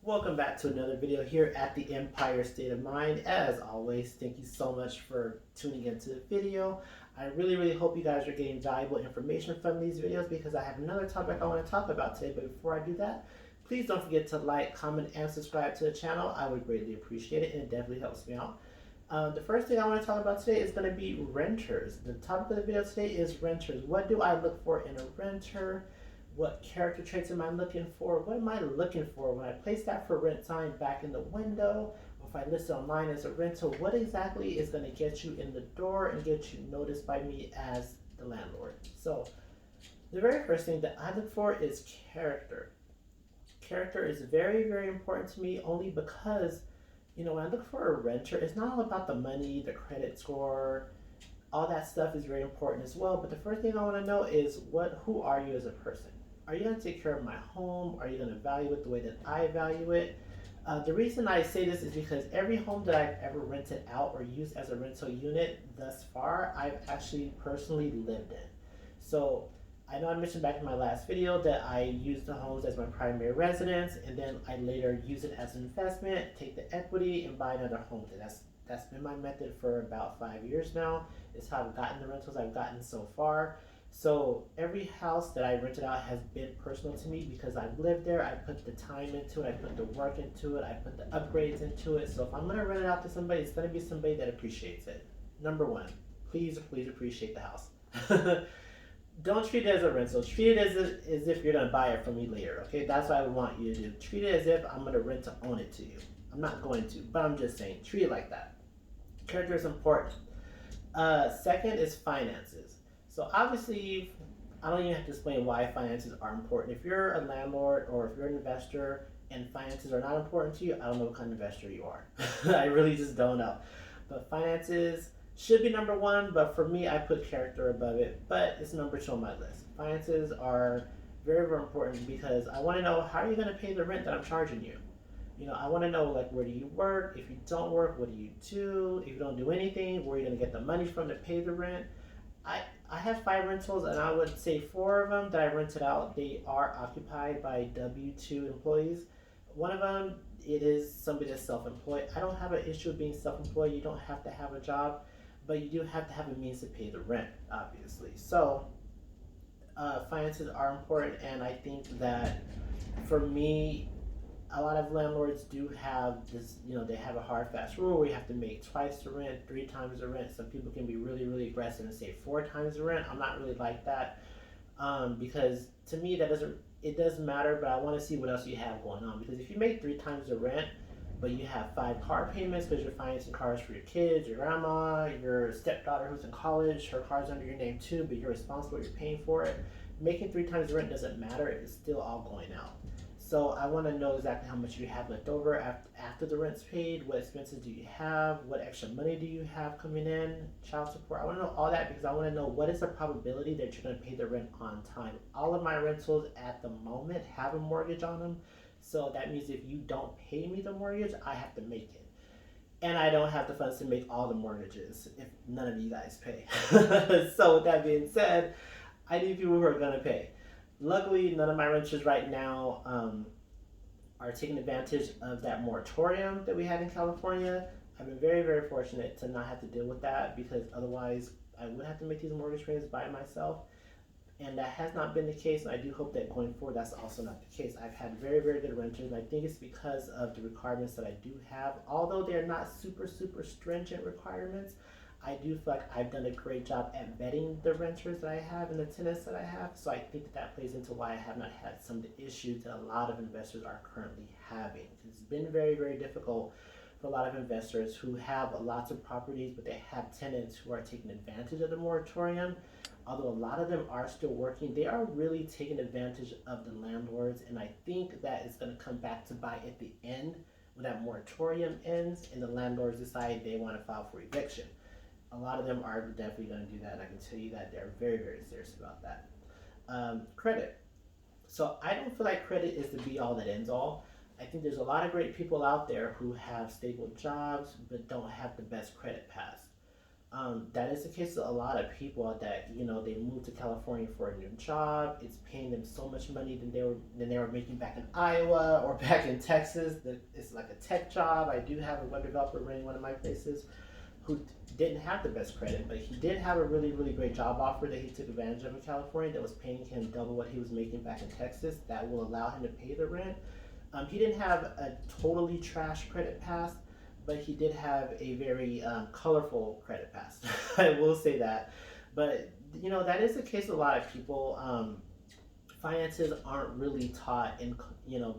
Welcome back to another video here at the Empire State of Mind. As always, thank you so much for tuning into the video. I really hope you guys are getting valuable information from these videos because I have another topic I want to talk about today. But before I do that, please don't forget to like, comment, and subscribe to the channel. I would greatly appreciate it, and it definitely helps me out. The first thing I want to talk about today is going to be renters. The topic of the video today is renters. What do I look for in a renter? What character traits am I looking for? What am I looking for when I place that for rent sign back in the window? Or if I list it online as a rental, what exactly is going to get you in the door and get you noticed by me as the landlord? So the very first thing that I look for is character. Character is very important to me only because, when I look for a renter, it's not all about the money, the credit score. All that stuff is very important as well. But the first thing I want to know is who are you as a person? Are you going to take care of my home? Are you going to value it the way that I value it? The reason I say this is because every home that I've ever rented out or used as a rental unit thus far, I've actually personally lived in. So I know I mentioned back in my last video that I used the homes as my primary residence, and then I later use it as an investment, take the equity, and buy another home. That's been my method for about 5 years now. It's how I've gotten the rentals I've gotten so far. So every house that I rented out has been personal to me because I've lived there. I put the time into it. I put the work into it. I put the upgrades into it. So if I'm going to rent it out to somebody, it's going to be somebody that appreciates it. Number one, please appreciate the house. Don't treat it as a rental. Treat it as if you're going to buy it from me later. Okay, that's what I want you to do. Treat it as if I'm going to rent to own it to you. I'm not going to, but I'm just saying, treat it like that. Character is important. Second is finances. So obviously, I don't even have to explain why finances are important. If you're a landlord or if you're an investor and finances are not important to you, I don't know what kind of investor you are. I really just don't know. But finances should be number one, but for me, I put character above it, but it's number two on my list. Finances are very important because I want to know, how are you going to pay the rent that I'm charging you? I want to know, where do you work? If you don't work, what do you do? If you don't do anything, where are you going to get the money from to pay the rent? I have 5 rentals, and I would say 4 of them that I rented out, they are occupied by W-2 employees. One of them, it is somebody that's self-employed. I don't have an issue with being self-employed. You don't have to have a job, but you do have to have a means to pay the rent, obviously. So finances are important, and I think that for me, a lot of landlords do have this, they have a hard, fast rule where you have to make twice the rent, 3 times the rent. Some people can be really aggressive and say 4 times the rent. I'm not really like that because to me, it does matter, but I want to see what else you have going on. Because if you make 3 times the rent, but you have 5 car payments because you're financing cars for your kids, your grandma, your stepdaughter who's in college, her car's under your name too, but you're responsible, you're paying for it. Making 3 times the rent doesn't matter, it's still all going out. So I want to know exactly how much you have left over after the rent's paid. What expenses do you have? What extra money do you have coming in? Child support. I want to know all that because I want to know what is the probability that you're going to pay the rent on time. All of my rentals at the moment have a mortgage on them. So that means if you don't pay me the mortgage, I have to make it. And I don't have the funds to make all the mortgages if none of you guys pay. So with that being said, I need people who are going to pay. Luckily, none of my renters right now are taking advantage of that moratorium that we had in California. I've been very fortunate to not have to deal with that because otherwise I would have to make these mortgage payments by myself. And that has not been the case, and I do hope that going forward that's also not the case. I've had very good renters, and I think it's because of the requirements that I do have. Although they're not super stringent requirements, I do feel like I've done a great job at vetting the renters that I have and the tenants that I have. So I think that plays into why I have not had some of the issues that a lot of investors are currently having. It's been very difficult for a lot of investors who have lots of properties, but they have tenants who are taking advantage of the moratorium. Although a lot of them are still working, they are really taking advantage of the landlords, and I think that is going to come back to bite at the end when that moratorium ends and the landlords decide they want to file for eviction. A lot of them are definitely going to do that, and I can tell you that they're very serious about that. Credit. So I don't feel like credit is the be-all that ends all. I think there's a lot of great people out there who have stable jobs but don't have the best credit pass. That is the case with a lot of people that they moved to California for a new job. It's paying them so much money than they were making back in Iowa or back in Texas. That it's like a tech job. I do have a web developer running one of my places who didn't have the best credit, but he did have a really really great job offer that he took advantage of in California that was paying him double what he was making back in Texas. That will allow him to pay the rent. He didn't have a totally trash credit pass, but he did have a very colorful credit pass. I will say that. But that is the case with a lot of people. Finances aren't really taught in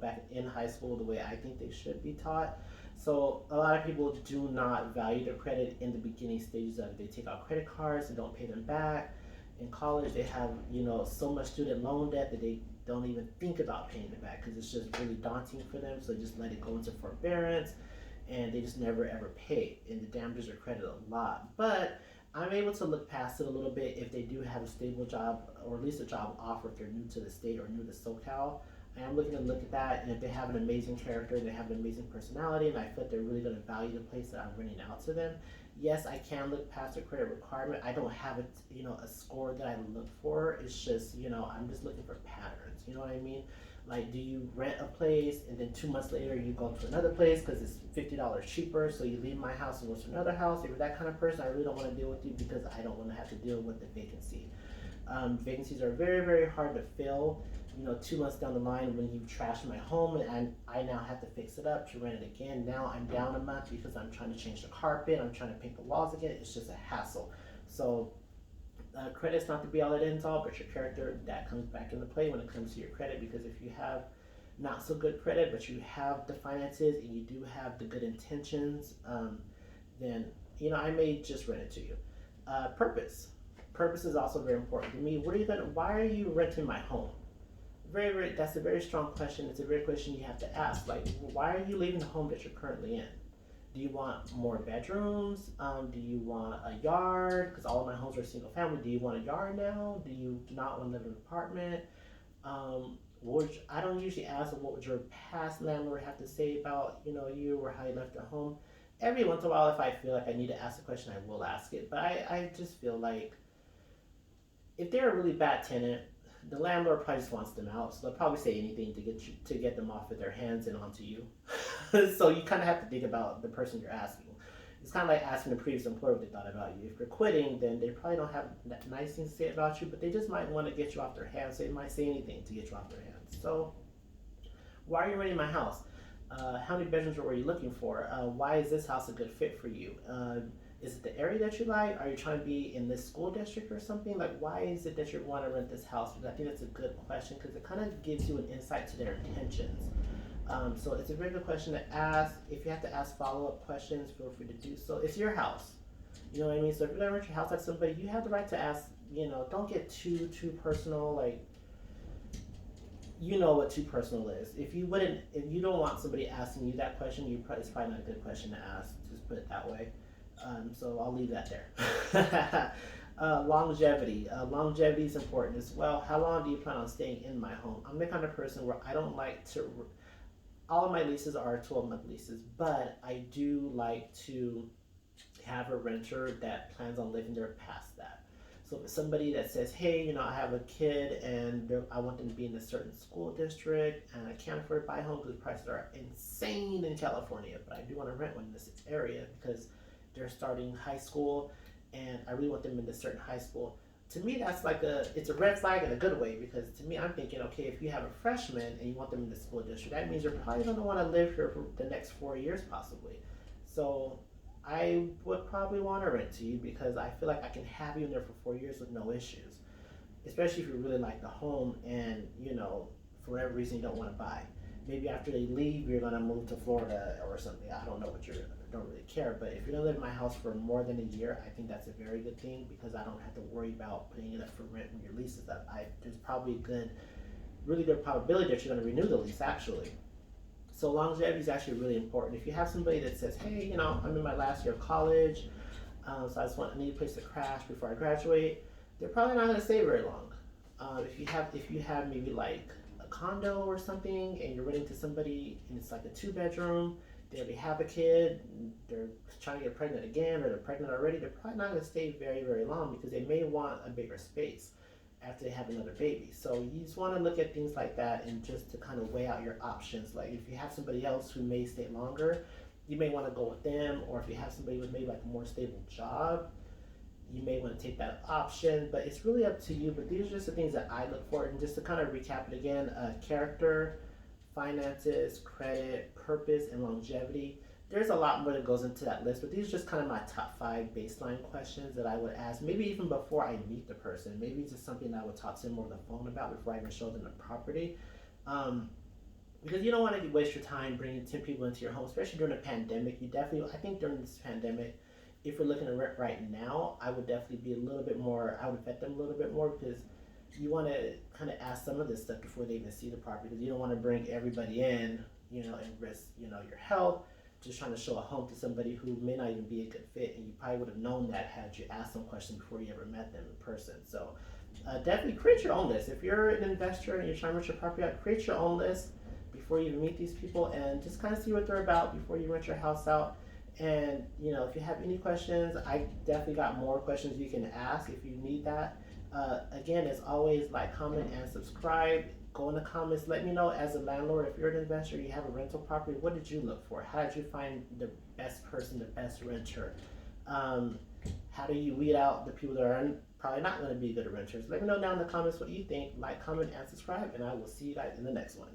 back in high school the way I think they should be taught. So a lot of people do not value their credit in the beginning stages of it. They take out credit cards and don't pay them back. In college, they have so much student loan debt that they don't even think about paying it back because it's just really daunting for them. So they just let it go into forbearance, and they just never ever pay, and it damages their credit a lot. But I'm able to look past it a little bit if they do have a stable job, or at least a job offer if they're new to the state or new to SoCal. And I'm looking to look at that, and if they have an amazing character, they have an amazing personality, and I feel like they're really going to value the place that I'm renting out to them. Yes, I can look past the credit requirement. I don't have a score that I look for. It's just I'm just looking for patterns. You know what I mean? Like, do you rent a place and then 2 months later you go to another place because it's $50 cheaper, so you leave my house and go to another house? If you're that kind of person, I really don't want to deal with you because I don't want to have to deal with the vacancy. Vacancies are very, very hard to fill. 2 months down the line when you've trashed my home and I now have to fix it up to rent it again. Now I'm down a month because I'm trying to change the carpet, I'm trying to paint the walls again. It's just a hassle. So credit's not the be all it ends all, but your character, that comes back into play when it comes to your credit. Because if you have not so good credit, but you have the finances and you do have the good intentions, then I may just rent it to you. Purpose is also very important to me. Why are you renting my home? That's a very strong question. It's a very question you have to ask. Like, why are you leaving the home that you're currently in? Do you want more bedrooms? Do you want a yard? Because all of my homes are single family. Do you want a yard now? Do you not want to live in an apartment? I don't usually ask what would your past landlord have to say about you or how you left your home. Every once in a while, if I feel like I need to ask a question, I will ask it. But I just feel like if they're a really bad tenant, the landlord probably just wants them out, so they'll probably say anything to get them off of their hands and onto you. So you kind of have to think about the person you're asking. It's kind of like asking the previous employer what they thought about you. If you're quitting, then they probably don't have nice things to say about you, but they just might want to get you off their hands. They might say anything to get you off their hands. So why are you renting my house? How many bedrooms were you looking for? Why is this house a good fit for you? Is it the area that you like? Are you trying to be in this school district or something? Like, why is it that you want to rent this house? Because I think that's a good question because it kind of gives you an insight to their intentions. So it's a very good question to ask. If you have to ask follow-up questions, feel free to do so. It's your house. You know what I mean? So if you're going to rent your house out to somebody, you have the right to ask, don't get too personal. Like, you know what too personal is. If you don't want somebody asking you that question, it's probably not a good question to ask. Just put it that way. So I'll leave that there. Longevity. Longevity is important as well. How long do you plan on staying in my home? I'm the kind of person where I don't like to. All of my leases are 12-month leases, but I do like to have a renter that plans on living there past that. So if it's somebody that says, hey, I have a kid and I want them to be in a certain school district and I can't afford to buy a home because prices are insane in California, but I do want to rent one in this area because they're starting high school and I really want them in this certain high school. To me, that's it's a red flag in a good way, because to me, I'm thinking, okay, if you have a freshman and you want them in the school district, that means you're probably going to want to live here for the next 4 years possibly. So I would probably want to rent to you because I feel like I can have you in there for 4 years with no issues, especially if you really like the home and, for whatever reason you don't want to buy. Maybe after they leave, you're going to move to Florida or something. I don't know don't really care. But if you're going to live in my house for more than a year, I think that's a very good thing because I don't have to worry about putting it up for rent when your lease is up. There's probably really good probability that you're going to renew the lease actually. So longevity is actually really important. If you have somebody that says, hey, I'm in my last year of college, so I need a place to crash before I graduate, they're probably not going to stay very long. If you have maybe like a condo or something and you're renting to somebody and it's like a 2-bedroom, they already have a kid, they're trying to get pregnant again, or they're pregnant already, they're probably not going to stay very, very long because they may want a bigger space after they have another baby. So you just want to look at things like that and just to kind of weigh out your options. Like if you have somebody else who may stay longer, you may want to go with them, or if you have somebody with maybe like a more stable job, you may want to take that option, but it's really up to you. But these are just the things that I look for. And just to kind of recap it again, character, finances, credit, purpose, and longevity. There's a lot more that goes into that list, but these are just kind of my top 5 baseline questions that I would ask, maybe even before I meet the person. Maybe it's just something that I would talk to them over the phone about before I even show them the property. Because you don't want to waste your time bringing 10 people into your home, especially during a pandemic. You definitely, I think during this pandemic, if we're looking at rent right now, I would definitely be a little bit more, I would vet them a little bit more, because you want to kind of ask some of this stuff before they even see the property, because you don't want to bring everybody in, and risk, your health, just trying to show a home to somebody who may not even be a good fit, and you probably would have known that had you asked some questions before you ever met them in person. So definitely create your own list. If you're an investor and you're trying to rent your property out, create your own list before you even meet these people, and just kind of see what they're about before you rent your house out. And if you have any questions, I definitely got more questions you can ask if you need that. Again, as always, like, comment, and subscribe. Go in the comments. Let me know, as a landlord, if you're an investor, you have a rental property, what did you look for? How did you find the best person, the best renter? How do you weed out the people that are probably not going to be good renters? Let me know down in the comments what you think. Like, comment, and subscribe, and I will see you guys in the next one.